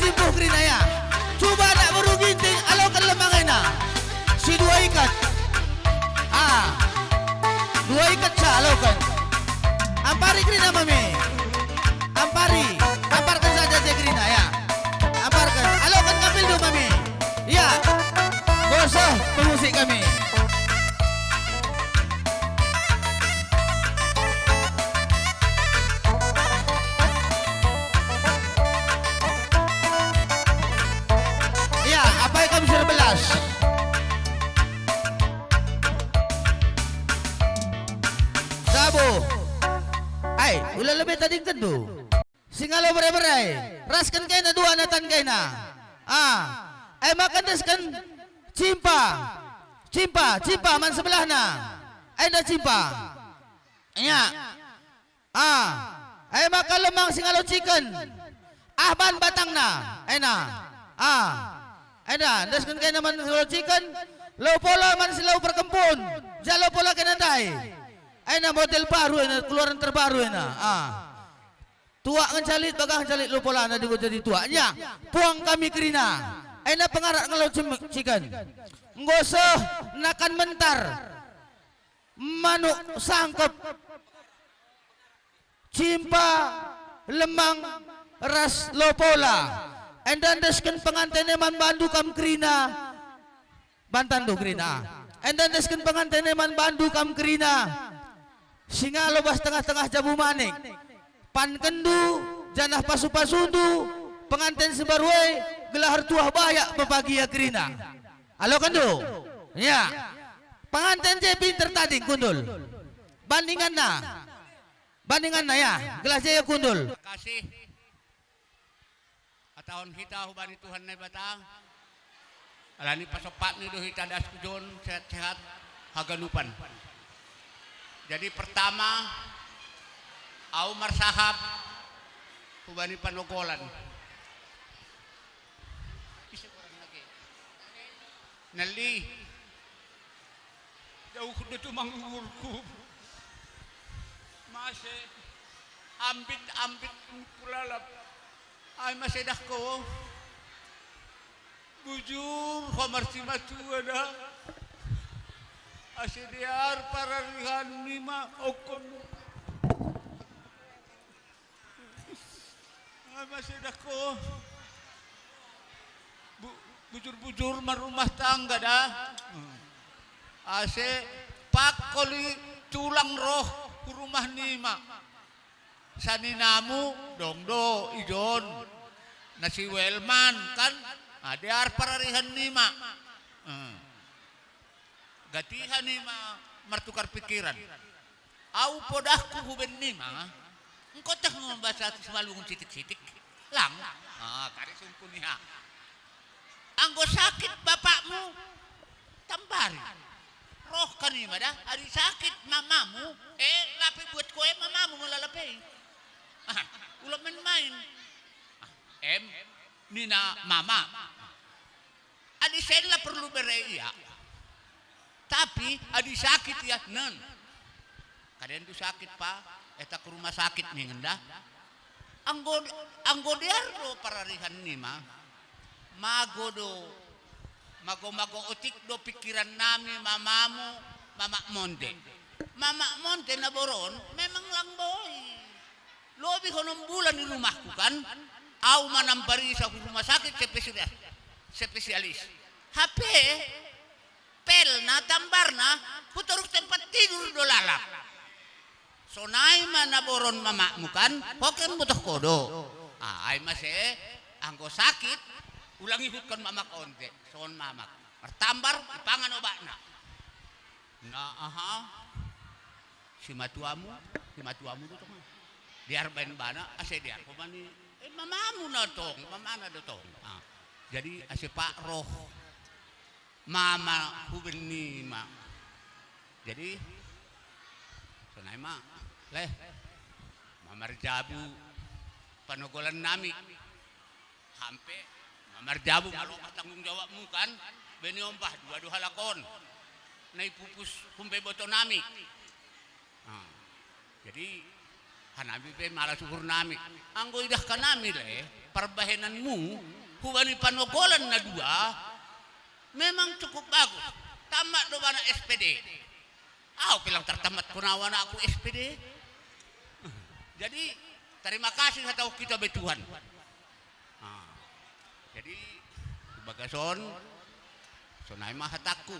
timpuh Krina ya. Coba nak beruginting, alaukan lemangin na. Si dua ikat. Dua ikat sa alaukan. Ampari Krina mami. Ampari. Amparkan saja si Krina ya. Amparkan. Alaukan kambil dulu mami. Ya. Gosok pemusik kami. Sabo. Ay, ulah lebih tadi tentu. Singalo berai-berai. Raskan kain na dua natan kain na. Ay makan deskan cimpa. Cimpa man sebelah na. Ay na cimpa. Nya. Ay makan lemang singalo chicken. Ban batang na. Ay na. Ay na, deskan kain naman singalo chicken. Lo pola man silau perkempun. Jalo pola kenandai. Ay na model baru na keluaran terbaru na. Tua ngan calit bagang calit lo pola na digo jadi tuanya. Puang kami Krina. Ay na pengarak ngalau chicken. Ngosoh nakan mentar. Manuk sangkep. Cimpa lemang ras lo pola. Endan desken pengantinnya man bandu kam Krina. Bantan do Krina. Endan desken pengantinnya man bandu kam Krina. Singa lobas tengah-tengah jabu manik. Pan kendu, janah pasu-pasundu, pengantin sebarwe, gelahar tuah bayak bebagia Krina. Halo kendu? Ya. Pengantin je pinter tadi kundul. Bandingan na ya. Gelas jaya kundul. Terima kasih. Atahon kita hubani Tuhan na batang. Alani pasopat ni doh kita das kujon sehat-sehat haganupan. Jadi pertama au marsahab hubani panogolan. Nali jauh kudu tu mangurku. Masih ambit pulalap. Ay masih dah ko. Bujur kamar si matu ada. Asydiar para rihan nima okon. Ay masih dah ko. Bujur-bujur marumah tangga dah. Ase pakoli tulang roh rumah nima. Saninamu dongdo ijon nasi welman kan adiar pararihan nima. Gatihan nima martukar pikiran. Au podahku huben nima. Engkau teh membaca semalung sitik-sitik. Lang. Kari sungku niha. Anggo sakit bapakmu tambari. Roh kan nima dah. Hari sakit mamamu. Lapi buat kowe mamamu melalapay. Ulah main-main. Nina mama. Adi saya perlu bereia. Tapi adi sakit ya non. Kadang tu sakit pak. Eta ke rumah sakit nih ngendah. Anggo diardo pararihan nima. Mago otik do pikiran nami mamamu mama monde. Mama monde na boron memang lang boy. Lobi konom bulan di rumahku kan. Au manampari sa rumah sakit spesialis. HP pel na tambar na puturuk tempat tidur do lalap. Sonai mana boron mamamu kan. Hoken butuh kodo. Ay masih anggo sakit ulangi hutkan mamak onte. Son mamak. Pertambar ipangan obakna. Si matuamu tuh mah. Diar bain bana ase diar komani mamamu na tong mamana do tong. Jadi ase pak roh mama hubeni ma. Jadi sonai ma leh mamar jabu panogolan nami hampe mamar jabu malu tanggung jawabmu kan beni ompah dua halakon nai pupus humpe boto nami. Jadi Hanami pe malah syukur nami. Anggo idah kanami le, perbahenanmu, hubani panogolan na dua, memang cukup bagus. Tamat do bana SPD. Pilang tertamat kunawan aku SPD. Jadi terima kasih atau kita betuhan. Jadi bagason sonai mah hataku.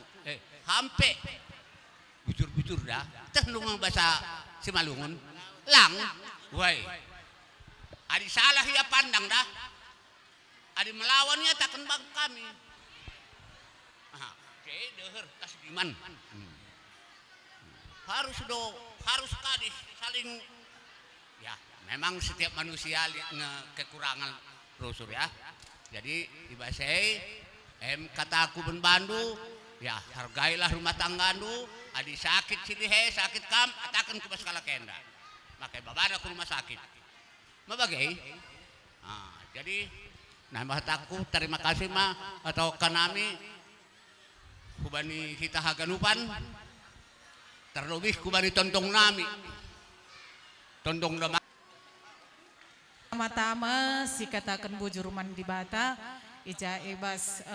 Hampe bujur-bujur dah. Teh nungang bahasa Simalungun. Lang, woi. Adi salah ya pandang dah. Adi melawannya takkan bang kami. Oke, deher tasdiman. Harus kadis saling. Ya, memang setiap manusia kekurangan rusur ya. Jadi dibasai kata aku ben Bandu, ya hargailah rumah tanggandu. Adi sakit silihe, sakit kam, atakan ke baskala kenda. Makai babada ke rumah sakit. Mabagai. Jadi nambah takku terima kasih mah atau kanami kubani kita haganupan terlebih kubani tontong nami. Tontong dama. Pertama-tama si katakan bujur mandi bata ija ibas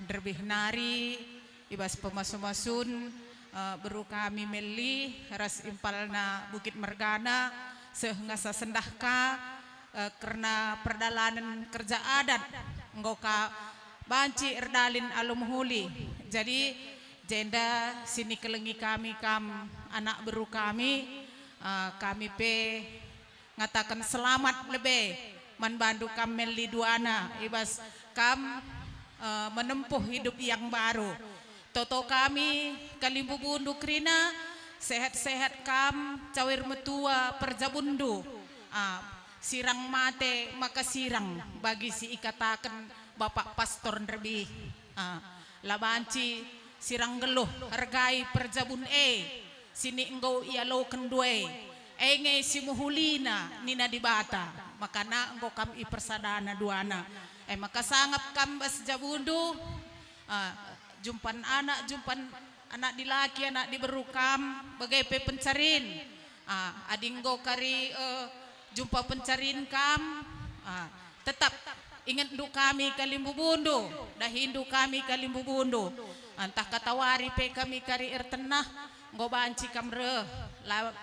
derbih nari ibas pemasun-masun beru kami meli ras impalna Bukit Mergana sehingga sendahka karena perdalanan kerja adat nggoka banci erdalin alum huli jadi jenda sini kelengi kami anak beru kami pe ngatakan selamat lebih manbandu kam meli duana ibas kam menempuh hidup yang baru. Toto kami kalimbu bundu krina sehat-sehat kam cawir metua perjabundu sirang mate maka sirang bagi si ikatakan bapak pastor nerbi labanci sirang geluh hargai perjabun sini engkau ialo kendue nge si muhulina nina di bata makana engkau kam ipersadana duana maka sangap kam bas jabundu jumpan anak di laki anak di berukam bagai pencarin adinggo kari jumpa pencarin kam tetap ingat du kami kalimbu bundu dah hindu kami kalimbu bundu entah katawari pe kami kari ertenah ngo banci kam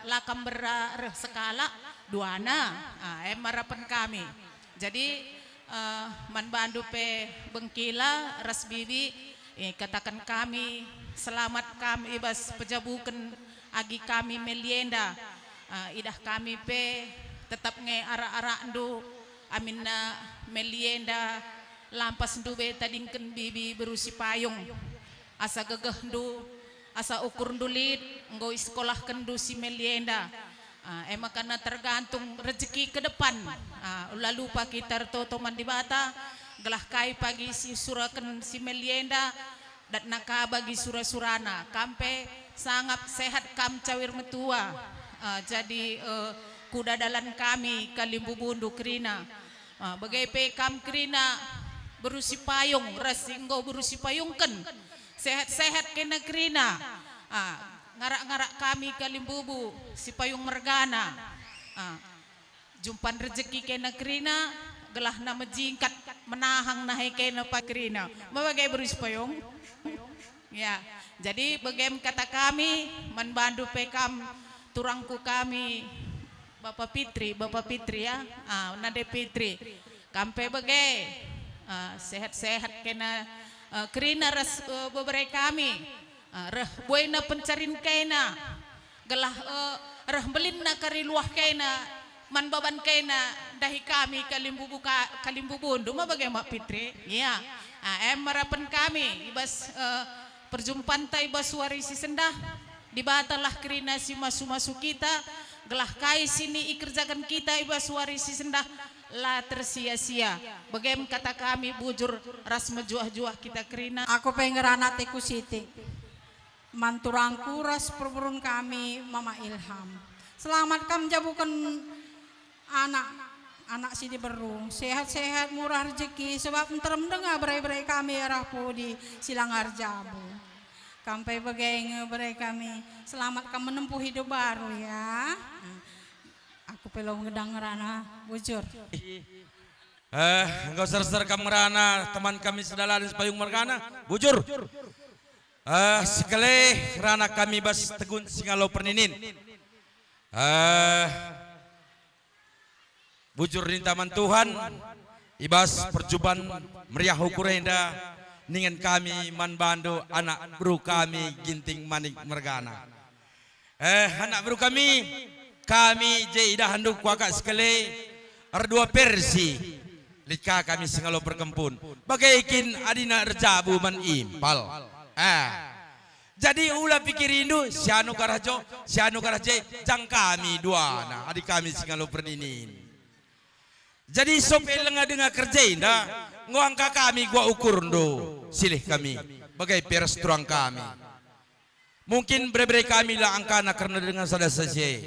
lakam berah sekala duana marapan kami jadi man bandu pe bengkila ras bibi katakan kami selamat kami ibas pejabukan agi kami melienda idah kami pe tetap nge ara-ara ndu aminna melienda lampas ndu be tadingken bibi berusi payung asa gegeh ndu asa ukur ndulit nggo sekolah kendu si melienda karena tergantung rezeki ke depan lalu pak kita toto mandi bata gelah kai pagi si suraken si melienda dan naka bagi sura-surana kampe sangat sehat kam cawir metua jadi kuda dalan kami kalimbu bundu krina bagai pe kam krina berusi payung rasinggo berusi payungken sehat-sehat kena krina ngarak-ngarak kami kalimbubu si payung mergana jumpan rezeki kena krina gelah nama jingkat menahang nahe kena pakrina mabagai berusi payung ya jadi bagem kata kami manbandu pekam turangku kami Bapak Pitri ya nade Pitri kampe bagai sehat-sehat kena krina ras beberapa kami reh buena pencarin kena gelah reh belinna kari luah kena man baban kena dahi kami kalimbu bundu mah bagaimana Pitri ya marapan kami ibas perjumpaan tai basuari si sendah dibatalah kerina si masu-masu kita gelah kai sini ikerjakan kita ibas suari si sendah la tersia-sia bagaimana kata kami bujur ras mejuah-juah kita kerina aku pengerana teku siti manturangku ras perburun kami Mama Ilham selamat kam jabukan anak sini beru sehat-sehat murah rezeki sebab enterem dengar berai-berai kami arah di Silangar Jabu kampai bagai ngeberai kami selamat kamu menempuh hidup baru ya aku Kupelo ngedang ngerana bujur. Engkau ser-ser kamerana teman kami sedala di payung mergana bujur. Sekali rana kami bas tegun singalo perninin. Bujur di taman Tuhan ibas perjuban meriah hukurenda ningen kami man bandu anak bro kami ginting manik mergana. Anak bro kami jaidah handuk wakak sekali ardua persi lika kami singalo perkempun bagaikin adina erjabu man impal. Jadi ulah pikir indu sianu karajo sianu karaje jang kami dua na adik kami singalo perninin. Jadi sopel lenga dengar kerja indah nguangka kami gua ukur ndo silih kami bagai peres tuang kami. Mungkin bre-bre kami lah angkana karena dengan sada saja.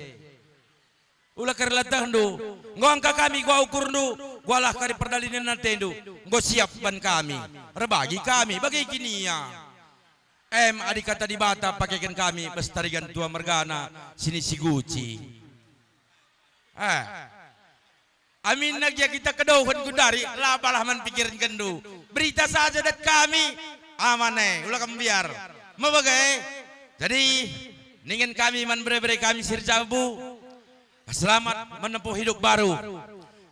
Ulah kerlatah ndo nguangka kami gua ukur ndo gua lah kari perdalinan nanti ndo gua siap ban kami rebagi kami bagai kini ya. Adik kata di bata pakaikan kami bestarigan tua mergana sini si guci. Amin nagya kita kedauhan kudari labalah man pikirin kendu. Berita saja dat kami amanai ulah kamu biar. Mabagai. Jadi ningen kami man bre-bre kami sirjabu. Selamat menempuh hidup baru.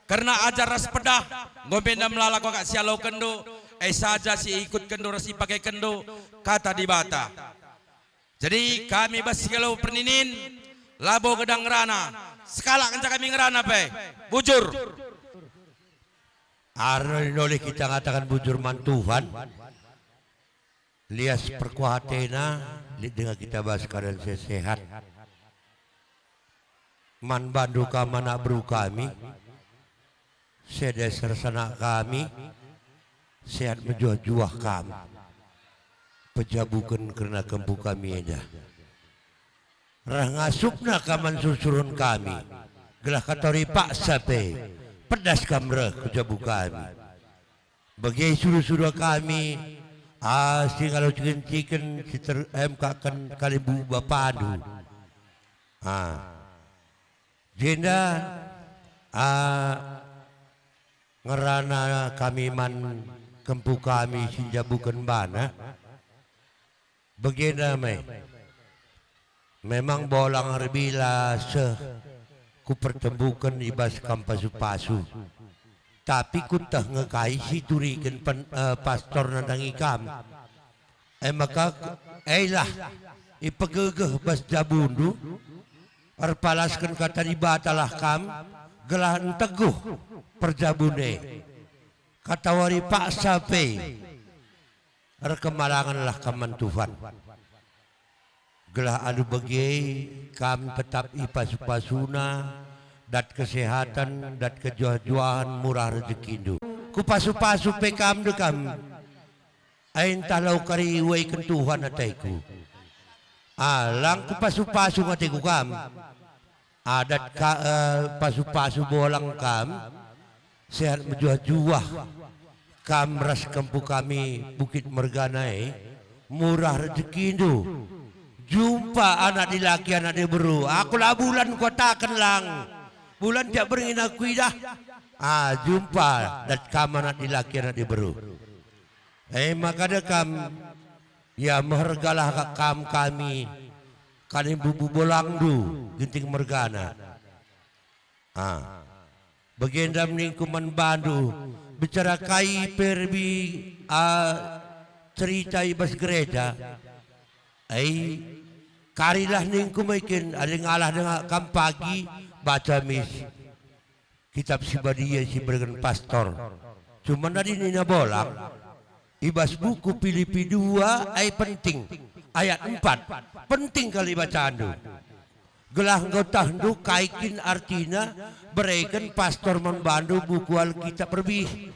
Karena ajar ras pedah ngomenda melalak kok sialau kendo. Saja si ikut kendo rasi pakai kendo kata di bata. Jadi kami basikalo perninin labo gedang ngerana. Sekala kenca kami ngerana pe. Bujur. Oleh kita katakan bujur mantuhan. Lias perkuatena dengan kita bahas keadaan sehat. Man bandu kamana bru kami. Sedeser sana kami. Sehat menjuah-juah kami. Pejabukan kerana kempu kami aja. Rah ngasupna kaman susurun kami. Gelah katori paksa pe. Pedas kamera kejabu kami. Bagi suruh-suruh kami. Kalau cikin-cikin MK-kan kalibu bapadu. Jenda. Ngerana kami man kempu kami sinjabukan bana. Begini memang bolang rebila ku pertembukan ibas kampasu-pasu. Tapi ku tah ngekai si turikan pastor nandang ikam. Maka lah ipegegeh bas jabundu. Arpalaskan kata dibatalah kam. Gelahan teguh perjabune. Kata wari paksa pe. Rekemalanganlah kaman Tuhan. Gelah adu bagi kami tetap ipasu-pasuna. Dat kesehatan, dat kejuah-juahan murah rezeki itu. Ku pasu-pasu pe kam dekam. Ain talau kari iwaikan Tuhan ataiku. Lang ku pasu-pasu ngatiku kam. Adat pasu-pasu bolang kam. Sehat menjuah-juah. Kam ras kampu kami Bukit Merganai. Murah rezeki itu. Jumpa anak di laki anak di beru. Aku lah bulan kotakan lang. Bulan tiap beringin aku dah. Jumpa dat kam anak di laki anak di beru. Maka dekam ya mehergalah kam kami. Kali bubu bolang du Ginting Mergana. Bagendam ning kuman bandu bicara kai perbi cerita ibas gereja. Karilah ning kumakin ada ngalah dengan kam pagi baca mis kitab si Badia si bergen pastor. Cuma tadi nina bolang ibas buku Filipi 2 penting ayat 4 penting kali bacaan tu. Gelah engkau tahndu kaikin artinya berikan pastor membantu buku Alkitab berbih.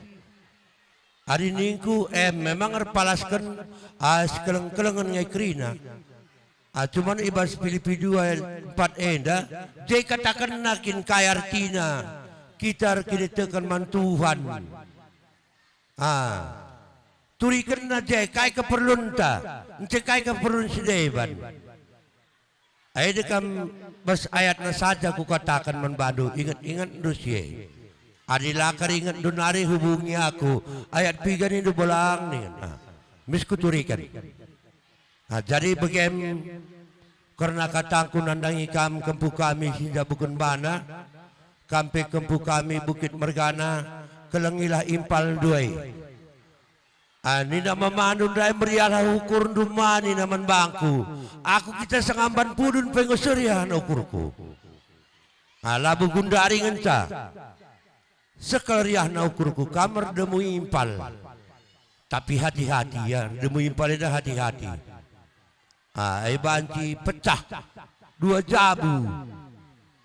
Hari ningku memang erpalaskan sekeleng-kelengan ngai kerina. Cuman ibas Filipi 2 4 enda dia katakan nakin kai artinya kita tekan mantuhan. Turikan aja kai keperluan ta, kai keperluan sedeban. Ay dekam bas ayat na saja ku katakan manbadu ingat-ingat dosye. Adila keringat donari hubungi aku ayat 3 ini bolang nih. Miskuturikan. Nah, jadi bagaim karena katangku nandangi kam kempu kami sinja bukun bana kampe kempu kami Bukit Mergana kelengilah impal duai. Ani nama manun rai merialah ukur dumani naman bangku. Aku kita sengamban pudun pengoserian ukurku. Labu gundari ngenca. Sekeleriah na ukurku kamar demu impal. Tapi hati-hati ya, demu impal itu hati-hati. Ai banci pecah 2 jabu.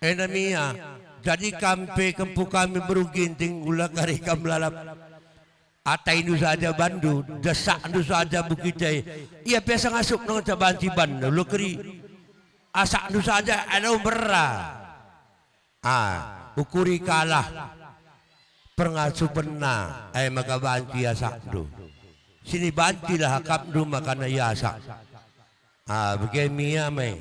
Enamia. Jadi kampe kempu kami beruginting ulah kari kam lalap. Atai nu saja bandu, desak nu saja bukitai. Ia biasa ngasuk nang cabanci bandu, lu keri. Asak nu saja ada berra. Ukuri kalah. Pengasuh pena, maka banci asak du. Sini banci lah hakap du makana yasak. Begini mai.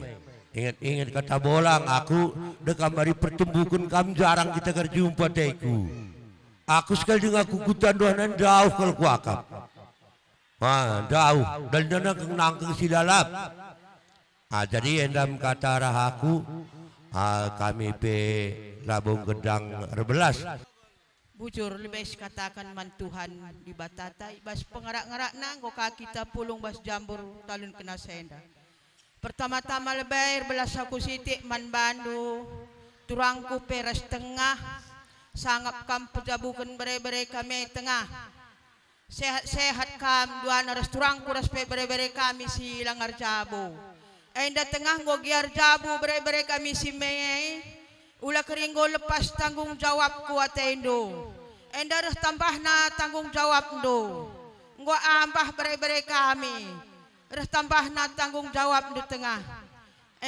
Ingat-ingat kata bolang aku dekam hari pertumbukan kam jarang kita kerjumpa teku. Aku sekali dengan kukutan doanan jauh kalau kuakap. Jauh dan dana nangkeng silalap. Jadi endam kata rahaku kami pe labung gedang 12. Bujur lebih katakan mantuhan di batata bas pengarak-ngarak nanggo kita pulung bas jambur talun kena senda. Pertama-tama lebih belas aku sitik man bandu turangku peres tengah. Sangap kam pejabukan bere-bere kami tengah. Sehat-sehat kam dua naras turang kuras pe bere-bere kami si Langar Jabu. Enda tengah ngogiar Jabu bere-bere kami si Mei. Ula keringgo lepas tanggung jawab ku atendo. Enda dah tambah na tanggung jawab do. Ngo ambah bere-bere kami. Dah tambah na tanggung jawab do tengah.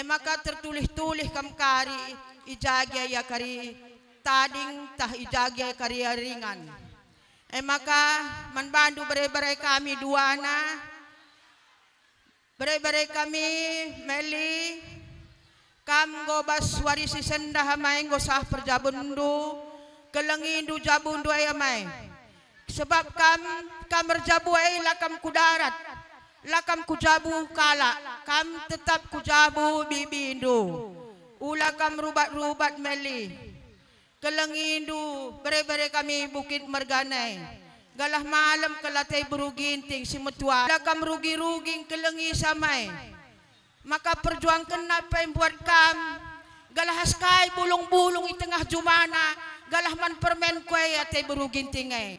Maka tertulis-tulis kam kari ijagya ya kari tading tah ijagya karya ringan. Maka manbandu bere-bere kami duana. Bere-bere kami meli. Kam go bas warisi sendah main go sah perjabundu. Kelengindu jabundu ay amay. Sebab kam berjabu ay lakam kudarat. Lakam kujabu kala. Kam tetap kujabu bibindu. Ula kam rubat-rubat meli. Kelengindu bere-bere kami Bukit Mergana. Galah malam kelatay beruginting si metua. Lakam rugi-ruging kelengi samay. Maka perjuangkan apa yang buat kam. Galah haskay bulung-bulung di tengah jumana. Galah man permen kue atay beruginting ay.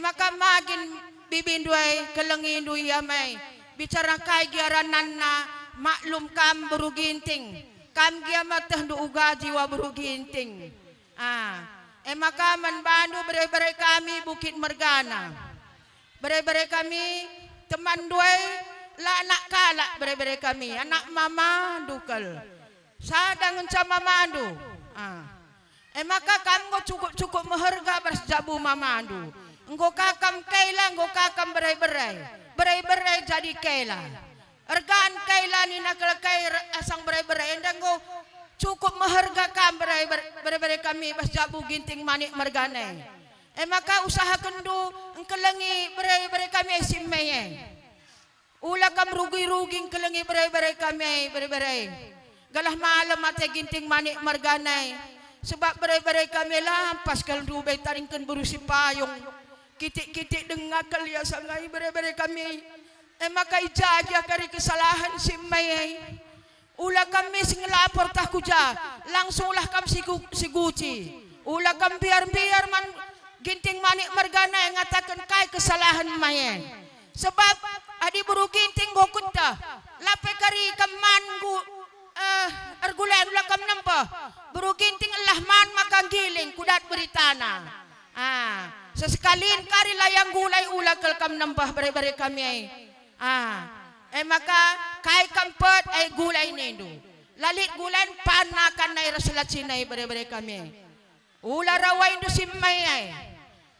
Maka magin bibindu ay kelengindu yamay. Bicara kay giaranan na maklum kam beruginting. Kam giamatah du uga jiwa beruginting. Maka manbandu bere-bere kami Bukit Mergana. Bere-bere kami teman duai la anak kalak bere-bere kami. Anak mama dukal. Sadang sama mandu. Maka kamu cukup mengharga bersejabu mamandu. Engkau kakam kaila, engkau kakam berai-berai. Berai-berai jadi kaila. Ergaan kaila ni nak kai asang berai-berai. Endang engkau cukup menghargakan berai-berai kami bersejabu ginting Manik Mergana. Maka usaha kendu engkelengi berai-berai kami simei. Ula kam rugi-rugi engkelengi berai-berai kami berai-berai. Galah malam ate ginting Manik Mergana. Sebab berai-berai kami lampas kalau dubai taringkan berusi payung. Kitik-kitik dengar kalia sangai berai-berai kami. Maka ijajah kari kesalahan simei. Ula kami sing lapor tah kuja, langsunglah kami siguci. Ula kami biar man ginting Manik Mergana yang ngatakan kai kesalahan maye. Sebab adi buru ginting gokut dah. Lape kari kaman gu ergulai ula kam nampa. Buru ginting Allah man makan giling kudat beritana. Sesekalin kari layang gulai ula kel kam nambah bare-bare kami. Maka kai kampet gulai nendu. Lalit gulai panakan nai rasulat sinai bare-bare kami. Ula rawai indu simai ai.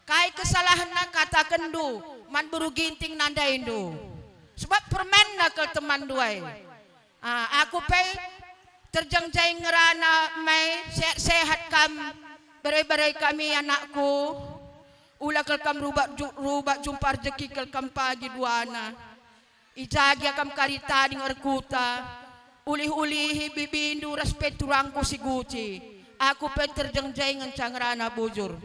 Kai kesalahan nak katakan du man buru ginting nanda indu. Sebab permen nak ke teman duai. Aku pay terjangjay ngerana may sehat kam berai-berai kami anakku ula kelkam rubak jumpa rezeki kelkam pagi duana ijagi akam karita ding erkuta ulih-ulihi bibindu respet turangku si guci aku pe terjangjay ngencang rana bujur